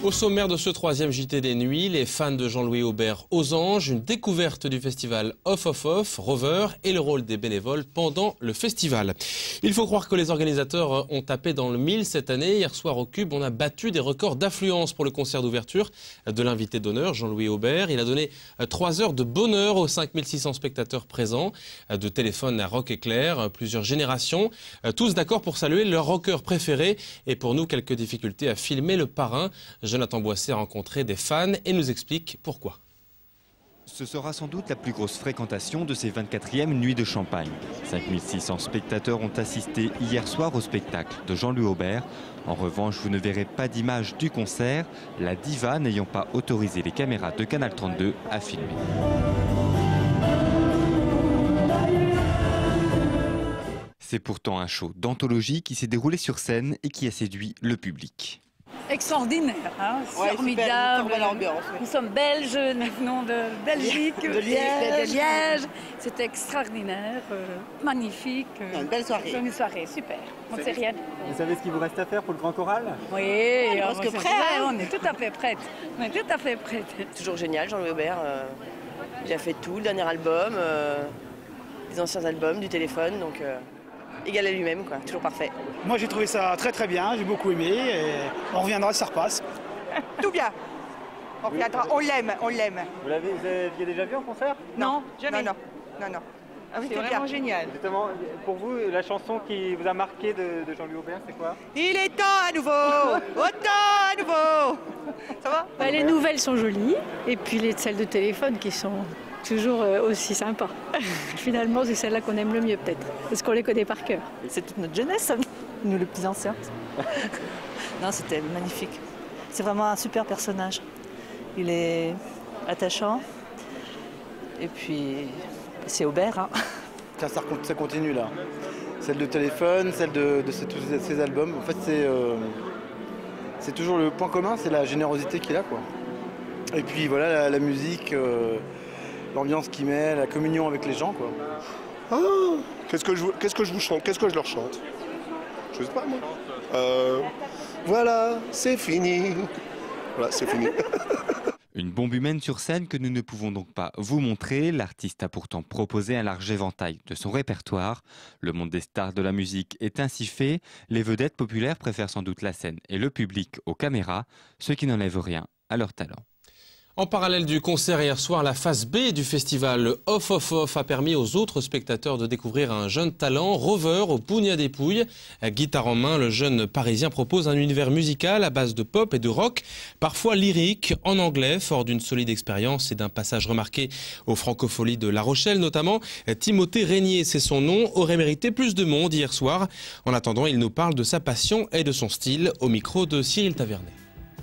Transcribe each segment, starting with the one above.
Au sommaire de ce troisième JT des Nuits, les fans de Jean-Louis Aubert aux Anges, une découverte du festival Off Off Off, Rover et le rôle des bénévoles pendant le festival. Il faut croire que les organisateurs ont tapé dans le mille cette année. Hier soir au Cube, on a battu des records d'affluence pour le concert d'ouverture de l'invité d'honneur, Jean-Louis Aubert. Il a donné 3 heures de bonheur aux 5600 spectateurs présents, de Téléphone à Rock Éclair, plusieurs générations, tous d'accord pour saluer leur rocker préféré. Et pour nous, quelques difficultés à filmer le parrain. Jonathan Boisset a rencontré des fans et nous explique pourquoi. Ce sera sans doute la plus grosse fréquentation de ces 24e Nuits de Champagne. 5600 spectateurs ont assisté hier soir au spectacle de Jean-Louis Aubert. En revanche, vous ne verrez pas d'image du concert, la diva n'ayant pas autorisé les caméras de Canal 32 à filmer. C'est pourtant un show d'anthologie qui s'est déroulé sur scène et qui a séduit le public. Extraordinaire, hein, ouais, formidable. Super, ambiance, oui. Nous sommes belges, nous venons de Belgique, de Liège. C'était extraordinaire, magnifique. Une belle soirée. Une soirée, super. On ne sait rien. Vous savez ce qu'il vous reste à faire pour le grand choral? Oui, parce que prêt, hein. on est tout à fait prête. On est tout à fait prête. Toujours génial, Jean-Louis Aubert. Il a fait tout, le dernier album, les anciens albums, du Téléphone, donc égal à lui-même, quoi. Toujours parfait. Moi j'ai trouvé ça très très bien, j'ai beaucoup aimé et on reviendra si ça repasse. Tout bien. On reviendra, on l'aime, on l'aime. Vous l'aviez déjà vu en concert? Non, jamais. Non. Ah oui, c'est vraiment génial. Justement, pour vous, la chanson qui vous a marqué de Jean-Louis Aubert, c'est quoi? Il est temps à nouveau, autant à nouveau. Ça va? Les nouvelles sont jolies et puis celles de Téléphone qui sont toujours aussi sympas. Finalement, c'est celles-là qu'on aime le mieux peut-être, parce qu'on les connaît par cœur. C'est toute notre jeunesse, nous les plus anciens. Non, c'était magnifique. C'est vraiment un super personnage. Il est attachant. Et puis, c'est Aubert. Hein. Ça continue là. Celle de Téléphone, celle de ces albums. En fait, c'est toujours le point commun, c'est la générosité qu'il a, quoi. Et puis voilà, la musique, l'ambiance qu'il met, la communion avec les gens, quoi. Oh, qu'est-ce que je vous chante? Qu'est-ce que je leur chante? Je sais pas, moi. Voilà, c'est fini. Voilà, c'est fini. Une bombe humaine sur scène que nous ne pouvons donc pas vous montrer. L'artiste a pourtant proposé un large éventail de son répertoire. Le monde des stars de la musique est ainsi fait. Les vedettes populaires préfèrent sans doute la scène et le public aux caméras, ce qui n'enlève rien à leur talent. En parallèle du concert hier soir, la phase B du festival, le Off Off Off, a permis aux autres spectateurs de découvrir un jeune talent, Rover, au Bougna des Pouilles. Guitare en main, le jeune Parisien propose un univers musical à base de pop et de rock, parfois lyrique, en anglais, fort d'une solide expérience et d'un passage remarqué aux Francopholies de La Rochelle notamment. Timothée Régnier, c'est son nom, aurait mérité plus de monde hier soir. En attendant, il nous parle de sa passion et de son style au micro de Cyril Tavernet.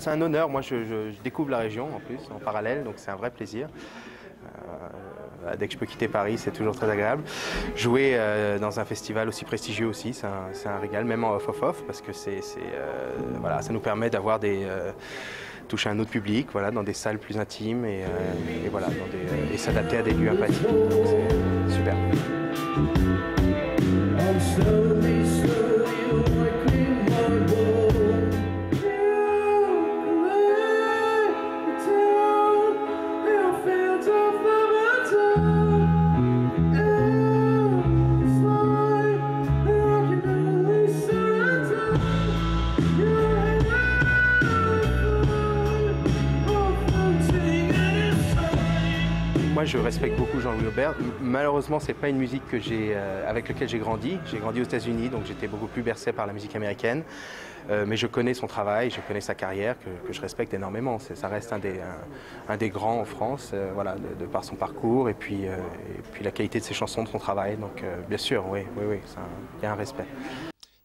C'est un honneur, moi je découvre la région en plus, en parallèle, donc c'est un vrai plaisir. Dès que je peux quitter Paris, c'est toujours très agréable. Jouer dans un festival aussi prestigieux aussi, c'est un régal, même en off-off-off, parce que voilà, ça nous permet d'avoir toucher un autre public, voilà, dans des salles plus intimes et voilà, et s'adapter à des lieux empathiques. Donc c'est super. Moi, je respecte beaucoup Jean-Louis Aubert. Malheureusement, c'est pas une musique avec laquelle j'ai grandi. J'ai grandi aux États-Unis, donc j'étais beaucoup plus bercé par la musique américaine. Mais je connais son travail, je connais sa carrière, que je respecte énormément. Ça reste un des grands en France, voilà, de par son parcours et puis la qualité de ses chansons, de son travail. Donc, bien sûr, oui, il y a un respect.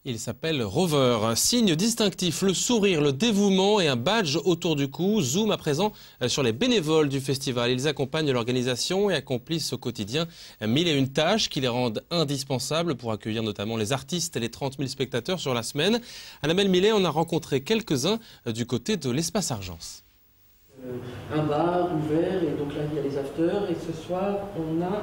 Il s'appelle Rover. Un signe distinctif, le sourire, le dévouement et un badge autour du cou. Zoom à présent sur les bénévoles du festival. Ils accompagnent l'organisation et accomplissent au quotidien 1001 tâches qui les rendent indispensables pour accueillir notamment les artistes et les 30 000 spectateurs sur la semaine. Annabelle Millet en a rencontré quelques-uns du côté de l'Espace Argence. Un bar ouvert et donc là il y a les afters et ce soir on a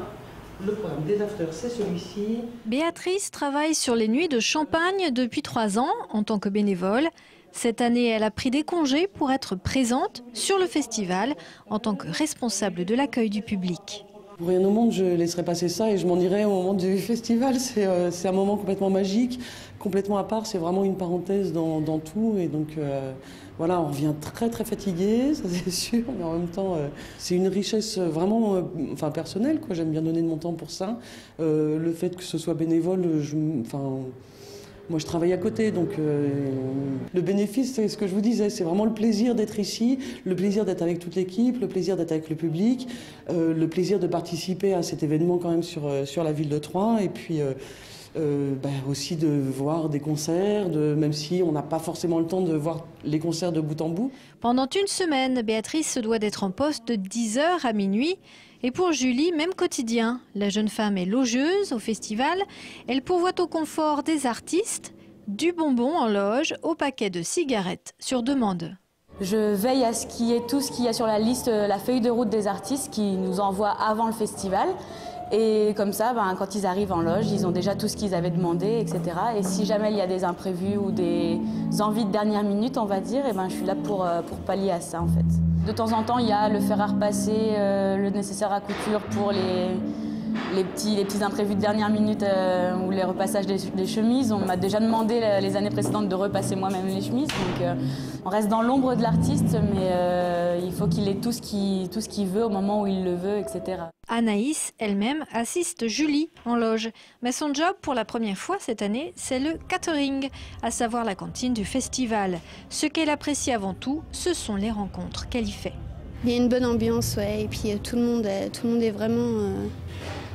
le programme des afters, c'est celui-ci. Béatrice travaille sur les Nuits de Champagne depuis 3 ans en tant que bénévole. Cette année, elle a pris des congés pour être présente sur le festival en tant que responsable de l'accueil du public. Pour rien au monde, je laisserai passer ça et je m'en irai au moment du festival. C'est un moment complètement magique, complètement à part. C'est vraiment une parenthèse dans tout. Et donc voilà, on revient très très fatigué, ça c'est sûr. Mais en même temps, c'est une richesse vraiment personnelle, quoi. J'aime bien donner de mon temps pour ça. Le fait que ce soit bénévole, moi, je travaille à côté, donc le bénéfice, c'est ce que je vous disais, c'est vraiment le plaisir d'être ici, le plaisir d'être avec toute l'équipe, le plaisir d'être avec le public, le plaisir de participer à cet événement quand même sur la ville de Troyes, et puis aussi de voir des concerts, même si on n'a pas forcément le temps de voir les concerts de bout en bout. Pendant une semaine, Béatrice se doit d'être en poste de 10h à minuit. Et pour Julie, même quotidien. La jeune femme est logeuse au festival. Elle pourvoit au confort des artistes, du bonbon en loge au paquet de cigarettes sur demande. Je veille à ce qu'il y ait tout ce qu'il y a sur la liste, la feuille de route des artistes qui nous envoient avant le festival. Et comme ça, quand ils arrivent en loge, ils ont déjà tout ce qu'ils avaient demandé, etc. Et si jamais il y a des imprévus ou des envies de dernière minute, on va dire, je suis là pour pallier à ça en fait. De temps en temps, il y a le fer à repasser, le nécessaire à couture pour les petits imprévus de dernière minute ou les repassages des chemises. On m'a déjà demandé les années précédentes de repasser moi-même les chemises. Donc on reste dans l'ombre de l'artiste, mais il faut qu'il ait tout ce qu'il veut au moment où il le veut, etc. Anaïs, elle-même, assiste Julie en loge. Mais son job, pour la première fois cette année, c'est le catering, à savoir la cantine du festival. Ce qu'elle apprécie avant tout, ce sont les rencontres qu'elle y fait. Il y a une bonne ambiance, ouais, et puis tout le monde est vraiment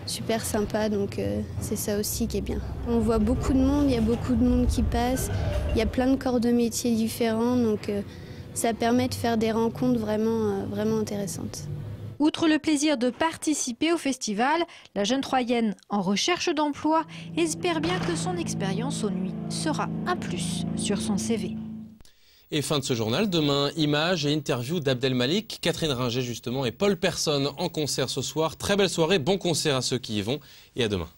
super sympa, donc c'est ça aussi qui est bien. On voit beaucoup de monde, il y a beaucoup de monde qui passe, il y a plein de corps de métiers différents, donc ça permet de faire des rencontres vraiment intéressantes. Outre le plaisir de participer au festival, la jeune Troyenne en recherche d'emploi espère bien que son expérience aux nuits sera un plus sur son CV. Et fin de ce journal, demain, images et interviews d'Abdel Malik, Catherine Ringer justement et Paul Persson en concert ce soir. Très belle soirée, bon concert à ceux qui y vont et à demain.